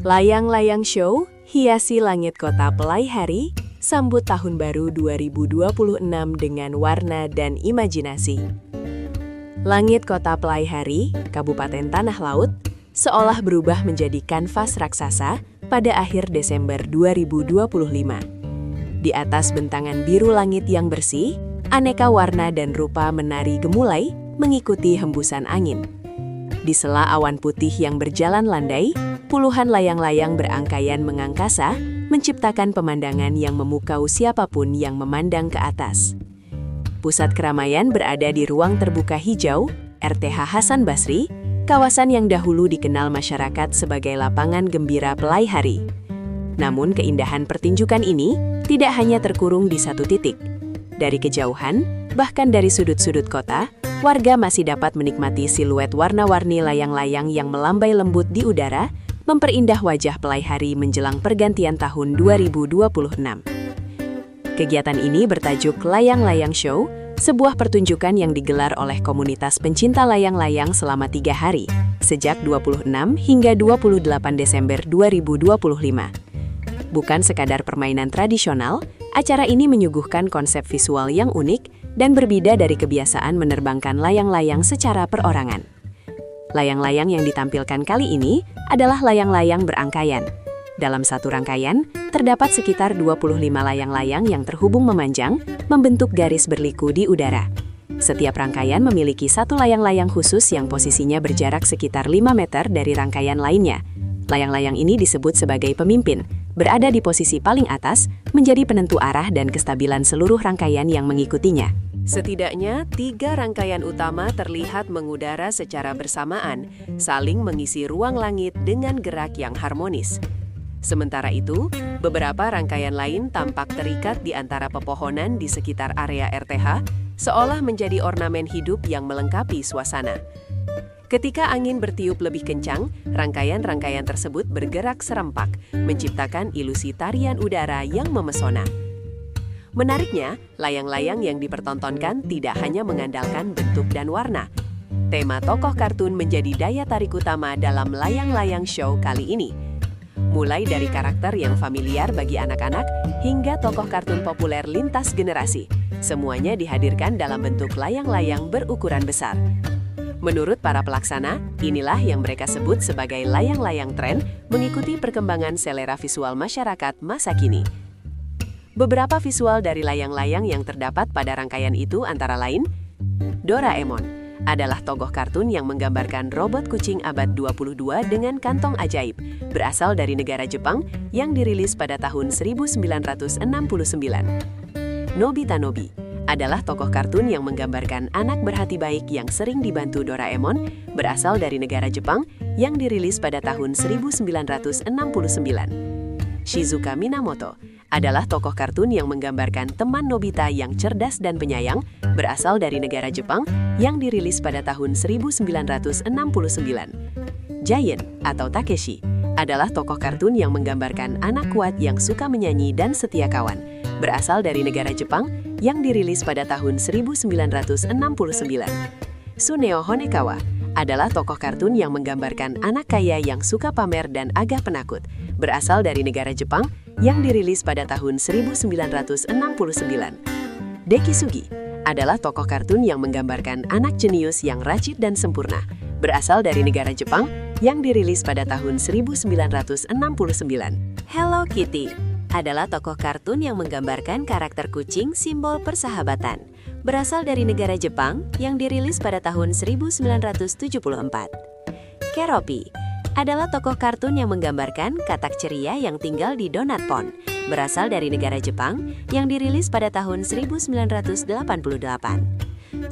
Layang-layang show, hiasi langit kota Pelai Hari, sambut tahun baru 2026 dengan warna dan imajinasi. Langit kota Pelai Hari, Kabupaten Tanah Laut, seolah berubah menjadi kanvas raksasa pada akhir Desember 2025. Di atas bentangan biru langit yang bersih, aneka warna dan rupa menari gemulai mengikuti hembusan angin. Di sela awan putih yang berjalan landai, puluhan layang-layang berangkaian mengangkasa, menciptakan pemandangan yang memukau siapapun yang memandang ke atas. Pusat keramaian berada di ruang terbuka hijau, RTH Hasan Basri, kawasan yang dahulu dikenal masyarakat sebagai lapangan gembira Pelai Hari. Namun keindahan pertunjukan ini tidak hanya terkurung di satu titik. Dari kejauhan, bahkan dari sudut-sudut kota, warga masih dapat menikmati siluet warna-warni layang-layang yang melambai lembut di udara, memperindah wajah Pelai Hari menjelang pergantian tahun 2026. Kegiatan ini bertajuk Layang-Layang Show, sebuah pertunjukan yang digelar oleh komunitas pencinta layang-layang selama 3 hari, sejak 26 hingga 28 Desember 2025. Bukan sekadar permainan tradisional, acara ini menyuguhkan konsep visual yang unik dan berbeda dari kebiasaan menerbangkan layang-layang secara perorangan. Layang-layang yang ditampilkan kali ini adalah layang-layang berangkaian. Dalam satu rangkaian, terdapat sekitar 25 layang-layang yang terhubung memanjang, membentuk garis berliku di udara. Setiap rangkaian memiliki satu layang-layang khusus yang posisinya berjarak sekitar 5 meter dari rangkaian lainnya. Layang-layang ini disebut sebagai pemimpin, berada di posisi paling atas, menjadi penentu arah dan kestabilan seluruh rangkaian yang mengikutinya. Setidaknya 3 rangkaian utama terlihat mengudara secara bersamaan, saling mengisi ruang langit dengan gerak yang harmonis. Sementara itu, beberapa rangkaian lain tampak terikat di antara pepohonan di sekitar area RTH, seolah menjadi ornamen hidup yang melengkapi suasana. Ketika angin bertiup lebih kencang, rangkaian-rangkaian tersebut bergerak serempak, menciptakan ilusi tarian udara yang memesona. Menariknya, layang-layang yang dipertontonkan tidak hanya mengandalkan bentuk dan warna. Tema tokoh kartun menjadi daya tarik utama dalam layang-layang show kali ini. Mulai dari karakter yang familiar bagi anak-anak hingga tokoh kartun populer lintas generasi, semuanya dihadirkan dalam bentuk layang-layang berukuran besar. Menurut para pelaksana, inilah yang mereka sebut sebagai layang-layang tren mengikuti perkembangan selera visual masyarakat masa kini. Beberapa visual dari layang-layang yang terdapat pada rangkaian itu antara lain, Doraemon adalah tokoh kartun yang menggambarkan robot kucing abad 22 dengan kantong ajaib, berasal dari negara Jepang yang dirilis pada tahun 1969. Nobita Nobi adalah tokoh kartun yang menggambarkan anak berhati baik yang sering dibantu Doraemon, berasal dari negara Jepang yang dirilis pada tahun 1969. Shizuka Minamoto adalah tokoh kartun yang menggambarkan teman Nobita yang cerdas dan penyayang, berasal dari negara Jepang yang dirilis pada tahun 1969. Giant atau Takeshi adalah tokoh kartun yang menggambarkan anak kuat yang suka menyanyi dan setia kawan, berasal dari negara Jepang yang dirilis pada tahun 1969. Suneo Honekawa adalah tokoh kartun yang menggambarkan anak kaya yang suka pamer dan agak penakut, berasal dari negara Jepang yang dirilis pada tahun 1969. Deki Sugi adalah tokoh kartun yang menggambarkan anak jenius yang rajin dan sempurna, berasal dari negara Jepang yang dirilis pada tahun 1969. Hello Kitty adalah tokoh kartun yang menggambarkan karakter kucing simbol persahabatan, berasal dari negara Jepang yang dirilis pada tahun 1974. Keroppi adalah tokoh kartun yang menggambarkan katak ceria yang tinggal di Donut Pond, berasal dari negara Jepang yang dirilis pada tahun 1988.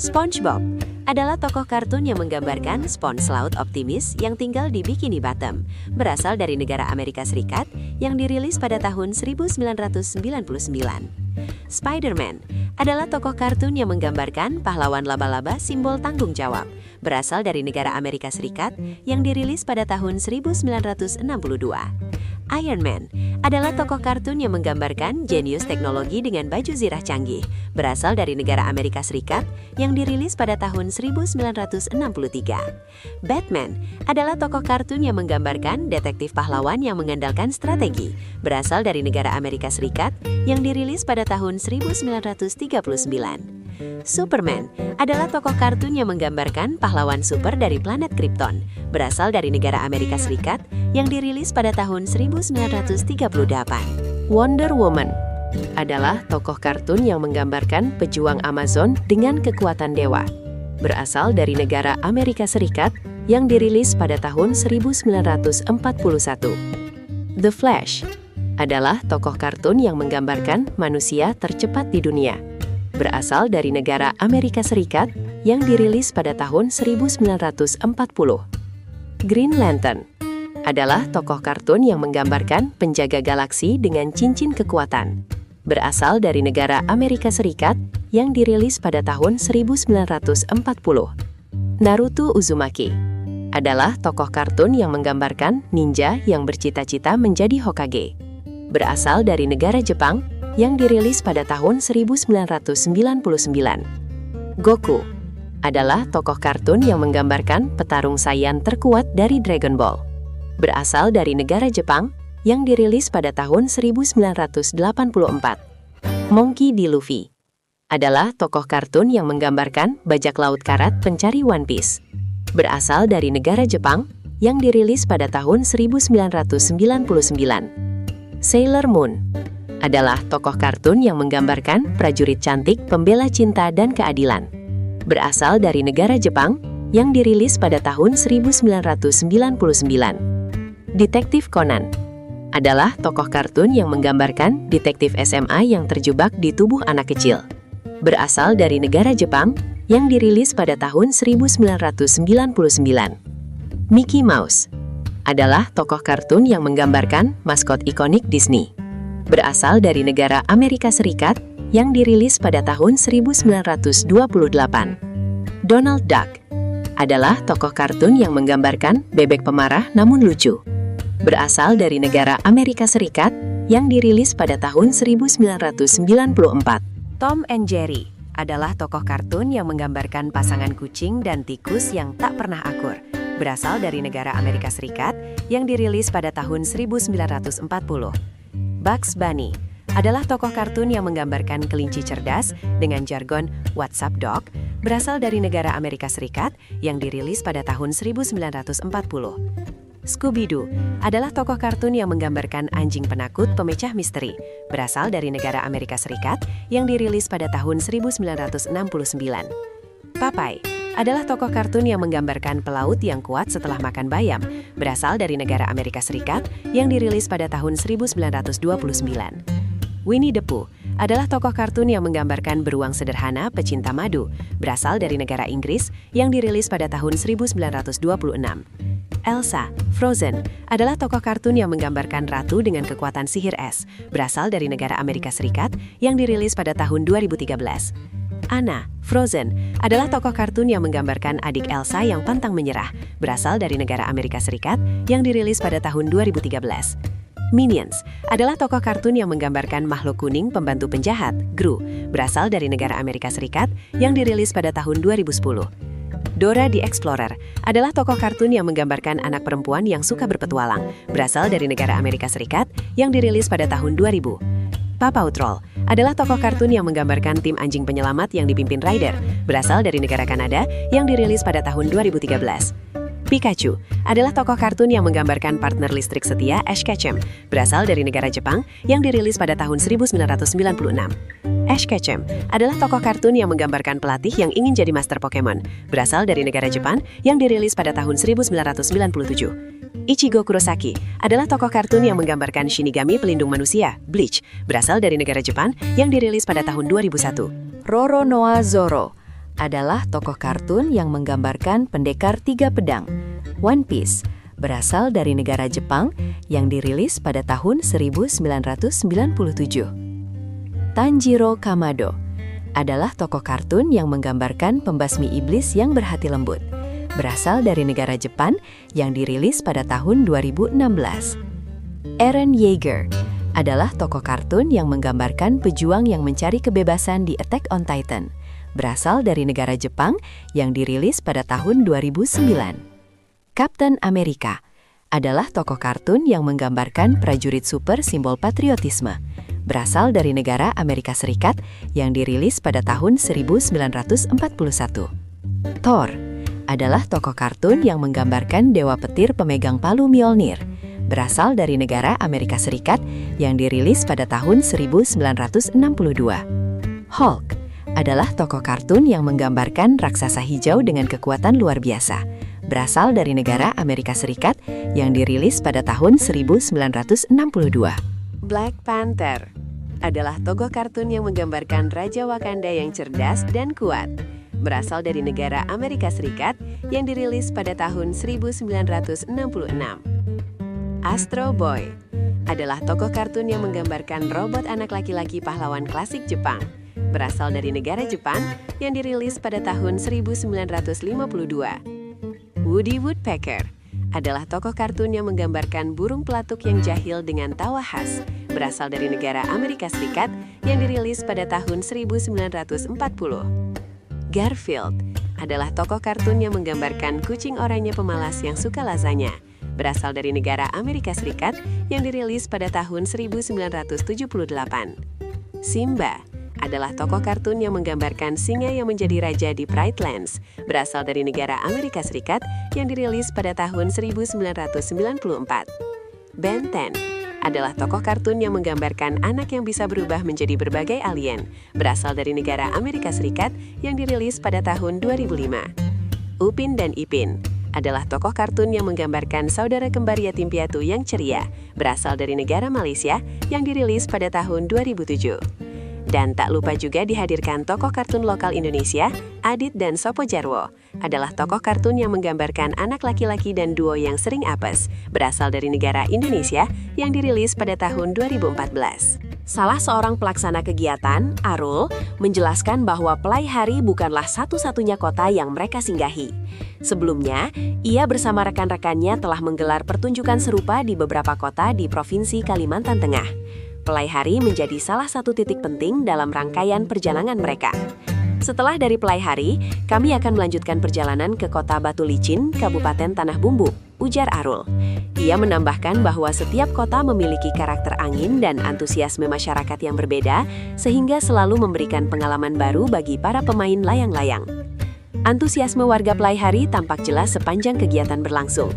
SpongeBob adalah tokoh kartun yang menggambarkan spons laut optimis yang tinggal di Bikini Bottom, berasal dari negara Amerika Serikat yang dirilis pada tahun 1999. Spider-Man adalah tokoh kartun yang menggambarkan pahlawan laba-laba simbol tanggung jawab, berasal dari negara Amerika Serikat yang dirilis pada tahun 1962. Iron Man adalah tokoh kartun yang menggambarkan jenius teknologi dengan baju zirah canggih, berasal dari negara Amerika Serikat yang dirilis pada tahun 1963. Batman adalah tokoh kartun yang menggambarkan detektif pahlawan yang mengandalkan strategi, berasal dari negara Amerika Serikat yang dirilis pada tahun 1939. Superman adalah tokoh kartun yang menggambarkan pahlawan super dari planet Krypton, berasal dari negara Amerika Serikat yang dirilis pada tahun 1938. Wonder Woman adalah tokoh kartun yang menggambarkan pejuang Amazon dengan kekuatan dewa, berasal dari negara Amerika Serikat yang dirilis pada tahun 1941. The Flash adalah tokoh kartun yang menggambarkan manusia tercepat di dunia, berasal dari negara Amerika Serikat yang dirilis pada tahun 1940. Green Lantern adalah tokoh kartun yang menggambarkan penjaga galaksi dengan cincin kekuatan, berasal dari negara Amerika Serikat yang dirilis pada tahun 1940. Naruto Uzumaki adalah tokoh kartun yang menggambarkan ninja yang bercita-cita menjadi Hokage, berasal dari negara Jepang yang dirilis pada tahun 1999. Goku adalah tokoh kartun yang menggambarkan petarung Saiyan terkuat dari Dragon Ball, berasal dari negara Jepang yang dirilis pada tahun 1984. Monkey D. Luffy adalah tokoh kartun yang menggambarkan bajak laut karat pencari One Piece, berasal dari negara Jepang yang dirilis pada tahun 1999. Sailor Moon adalah tokoh kartun yang menggambarkan prajurit cantik pembela cinta dan keadilan, berasal dari negara Jepang yang dirilis pada tahun 1999. Detektif Conan adalah tokoh kartun yang menggambarkan detektif SMA yang terjebak di tubuh anak kecil, berasal dari negara Jepang yang dirilis pada tahun 1999. Mickey Mouse adalah tokoh kartun yang menggambarkan maskot ikonik Disney, berasal dari negara Amerika Serikat yang dirilis pada tahun 1928. Donald Duck adalah tokoh kartun yang menggambarkan bebek pemarah namun lucu, berasal dari negara Amerika Serikat yang dirilis pada tahun 1994. Tom and Jerry adalah tokoh kartun yang menggambarkan pasangan kucing dan tikus yang tak pernah akur, berasal dari negara Amerika Serikat yang dirilis pada tahun 1940. Bugs Bunny adalah tokoh kartun yang menggambarkan kelinci cerdas dengan jargon "What's up, dog?" berasal dari negara Amerika Serikat yang dirilis pada tahun 1940. Scooby-Doo adalah tokoh kartun yang menggambarkan anjing penakut pemecah misteri, berasal dari negara Amerika Serikat yang dirilis pada tahun 1969. Popeye adalah tokoh kartun yang menggambarkan pelaut yang kuat setelah makan bayam, berasal dari negara Amerika Serikat yang dirilis pada tahun 1929. Winnie the Pooh adalah tokoh kartun yang menggambarkan beruang sederhana pecinta madu, berasal dari negara Inggris yang dirilis pada tahun 1926. Elsa, Frozen, adalah tokoh kartun yang menggambarkan ratu dengan kekuatan sihir es, berasal dari negara Amerika Serikat yang dirilis pada tahun 2013. Anna, Frozen, adalah tokoh kartun yang menggambarkan adik Elsa yang pantang menyerah, berasal dari negara Amerika Serikat yang dirilis pada tahun 2013. Minions adalah tokoh kartun yang menggambarkan makhluk kuning pembantu penjahat, Gru, berasal dari negara Amerika Serikat yang dirilis pada tahun 2010. Dora the Explorer adalah tokoh kartun yang menggambarkan anak perempuan yang suka berpetualang, berasal dari negara Amerika Serikat yang dirilis pada tahun 2000. Paw Patrol adalah tokoh kartun yang menggambarkan tim anjing penyelamat yang dipimpin Ryder, berasal dari negara Kanada yang dirilis pada tahun 2013. Pikachu adalah tokoh kartun yang menggambarkan partner listrik setia Ash Ketchum, berasal dari negara Jepang yang dirilis pada tahun 1996. Ash Ketchum adalah tokoh kartun yang menggambarkan pelatih yang ingin jadi master Pokemon, berasal dari negara Jepang yang dirilis pada tahun 1997. Ichigo Kurosaki adalah tokoh kartun yang menggambarkan Shinigami pelindung manusia, Bleach, berasal dari negara Jepang yang dirilis pada tahun 2001. Roronoa Zoro adalah tokoh kartun yang menggambarkan pendekar tiga pedang, One Piece, berasal dari negara Jepang yang dirilis pada tahun 1997. Tanjiro Kamado adalah tokoh kartun yang menggambarkan pembasmi iblis yang berhati lembut, berasal dari negara Jepang yang dirilis pada tahun 2016. Eren Yeager adalah tokoh kartun yang menggambarkan pejuang yang mencari kebebasan di Attack on Titan, berasal dari negara Jepang yang dirilis pada tahun 2009. Captain America adalah tokoh kartun yang menggambarkan prajurit super simbol patriotisme, berasal dari negara Amerika Serikat yang dirilis pada tahun 1941. Thor adalah tokoh kartun yang menggambarkan dewa petir pemegang palu Mjolnir, berasal dari negara Amerika Serikat yang dirilis pada tahun 1962. Hulk adalah tokoh kartun yang menggambarkan raksasa hijau dengan kekuatan luar biasa, berasal dari negara Amerika Serikat yang dirilis pada tahun 1962. Black Panther adalah tokoh kartun yang menggambarkan Raja Wakanda yang cerdas dan kuat, berasal dari negara Amerika Serikat yang dirilis pada tahun 1966. Astro Boy adalah tokoh kartun yang menggambarkan robot anak laki-laki pahlawan klasik Jepang, berasal dari negara Jepang yang dirilis pada tahun 1952. Woody Woodpecker adalah tokoh kartun yang menggambarkan burung pelatuk yang jahil dengan tawa khas, berasal dari negara Amerika Serikat yang dirilis pada tahun 1940. Garfield adalah tokoh kartun yang menggambarkan kucing oranye pemalas yang suka lasanya, berasal dari negara Amerika Serikat yang dirilis pada tahun 1978. Simba adalah tokoh kartun yang menggambarkan singa yang menjadi raja di Pride Lands, berasal dari negara Amerika Serikat yang dirilis pada tahun 1994. Ben 10 adalah tokoh kartun yang menggambarkan anak yang bisa berubah menjadi berbagai alien, berasal dari negara Amerika Serikat yang dirilis pada tahun 2005. Upin dan Ipin adalah tokoh kartun yang menggambarkan saudara kembar yatim piatu yang ceria, berasal dari negara Malaysia yang dirilis pada tahun 2007. Dan tak lupa juga dihadirkan tokoh kartun lokal Indonesia, Adit dan Sopo Jarwo, adalah tokoh kartun yang menggambarkan anak laki-laki dan duo yang sering apes, berasal dari negara Indonesia yang dirilis pada tahun 2014. Salah seorang pelaksana kegiatan, Arul, menjelaskan bahwa Pelaihari bukanlah satu-satunya kota yang mereka singgahi. Sebelumnya, ia bersama rekan-rekannya telah menggelar pertunjukan serupa di beberapa kota di Provinsi Kalimantan Tengah. Pelaihari menjadi salah satu titik penting dalam rangkaian perjalanan mereka. Setelah dari Pelaihari, kami akan melanjutkan perjalanan ke kota Batu Licin, Kabupaten Tanah Bumbu, ujar Arul. Ia menambahkan bahwa setiap kota memiliki karakter angin dan antusiasme masyarakat yang berbeda, sehingga selalu memberikan pengalaman baru bagi para pemain layang-layang. Antusiasme warga Pelaihari tampak jelas sepanjang kegiatan berlangsung.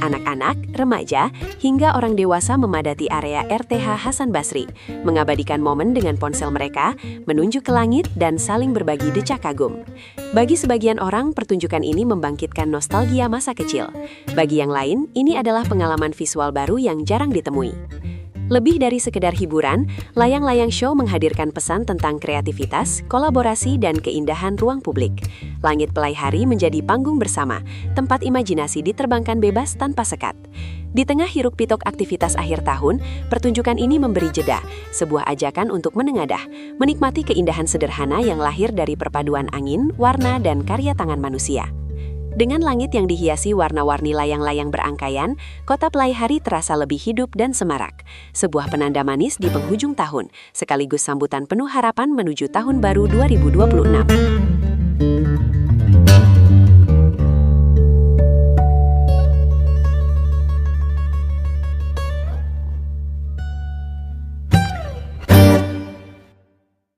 Anak-anak, remaja, hingga orang dewasa memadati area RTH Hasan Basri, mengabadikan momen dengan ponsel mereka, menunjuk ke langit, dan saling berbagi decak kagum. Bagi sebagian orang, pertunjukan ini membangkitkan nostalgia masa kecil. Bagi yang lain, ini adalah pengalaman visual baru yang jarang ditemui. Lebih dari sekedar hiburan, layang-layang show menghadirkan pesan tentang kreativitas, kolaborasi, dan keindahan ruang publik. Langit Pelaihari menjadi panggung bersama, tempat imajinasi diterbangkan bebas tanpa sekat. Di tengah hiruk-pikuk aktivitas akhir tahun, pertunjukan ini memberi jeda, sebuah ajakan untuk menengadah, menikmati keindahan sederhana yang lahir dari perpaduan angin, warna, dan karya tangan manusia. Dengan langit yang dihiasi warna-warni layang-layang berangkaian, kota Pelaihari terasa lebih hidup dan semarak. Sebuah penanda manis di penghujung tahun, sekaligus sambutan penuh harapan menuju tahun baru 2026.